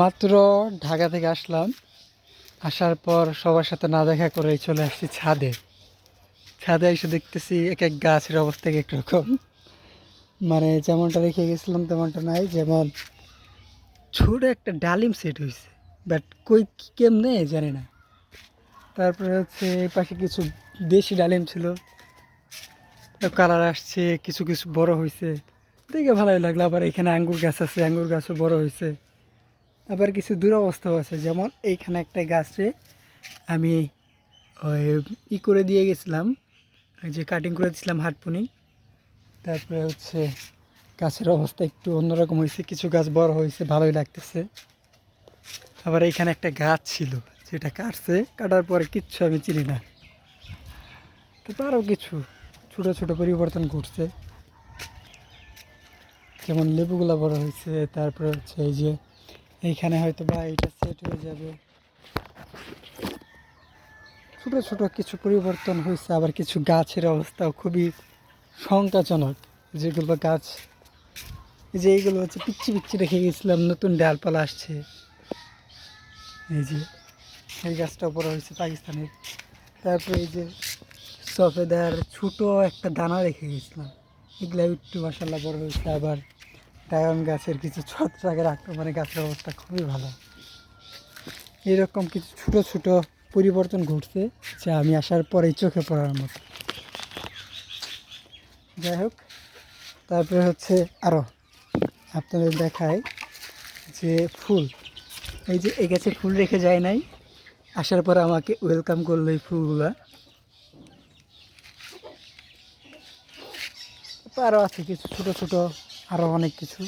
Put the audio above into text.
মাত্র ঢাকা থেকে আসলাম। আসার পর সবার সাথে না দেখা করে চলে আসছি ছাদে। ছাদে এসে দেখতেছি এক এক গাছের অবস্থা এক এক রকম। মানে যেমনটা রেখে গেছিলাম তেমনটা নাই। যেমন ছোট একটা ডালিম সেট হয়েছে, বাট কই কেমনে জানি না। তারপরে হচ্ছে এই পাশে কিছু দেশি ডালিম ছিল, কালার আসছে, কিছু কিছু বড় হয়েছে, দেখে ভালোই লাগলো। আবার এখানে আঙ্গুর গাছ আছে, আঙ্গুর গাছও বড় হয়েছে। আবার কিছু দুরবস্থাও আছে, যেমন এইখানে একটা গাছে আমি ওই করে দিয়ে গেছিলাম, ওই যে কাটিং করে দিয়েছিলাম হাটপুনি। তারপরে হচ্ছে গাছের অবস্থা একটু অন্যরকম হয়েছে, কিছু গাছ বড় হয়েছে, ভালোই লাগতেছে। আবার এইখানে একটা গাছ ছিল যেটা কাটার পরে কিচ্ছু আমি চিনি না। তারপর আরও কিছু ছোটো ছোটো পরিবর্তন ঘটছে, যেমন লেবুগুলা বড় হয়েছে। তারপরে হচ্ছে এই যে এইখানে হয়তো বা এটা সেট হয়ে যাবে। ছোটো ছোটো কিছু পরিবর্তন হয়েছে। আবার কিছু গাছের অবস্থাও খুবই শঙ্কাজনক, যেগুলো গাছ যে এইগুলো হচ্ছে পিচ্ছি পিচ্ছি রেখে গেছিলাম, নতুন ডালপালা আসছে। এই যে এই গাছটা বড় হয়েছে পাকিস্তানের। তারপরে এই যে সফেদার ছোটো একটা দানা রেখে গেছিলাম, এগুলো একটু মাসাল্লাহ বড় হয়েছে। আবার ডায়ন গাছের কিছু ছত্রাকের আক্রমণে গাছের অবস্থা খুবই ভালো। এরকম কিছু ছোটো ছোটো পরিবর্তন ঘটছে যা আমি আসার পরেই চোখে পড়ার মতো। যাই হোক, তারপরে হচ্ছে আরও আপনাদের দেখায় যে ফুল, এই যে এই গাছে ফুল রেখে যায় নাই, আসার পর আমাকে ওয়েলকাম করলো এই ফুলগুলা। আরও আছে কিছু ছোটো ছোটো, আরও অনেক কিছু।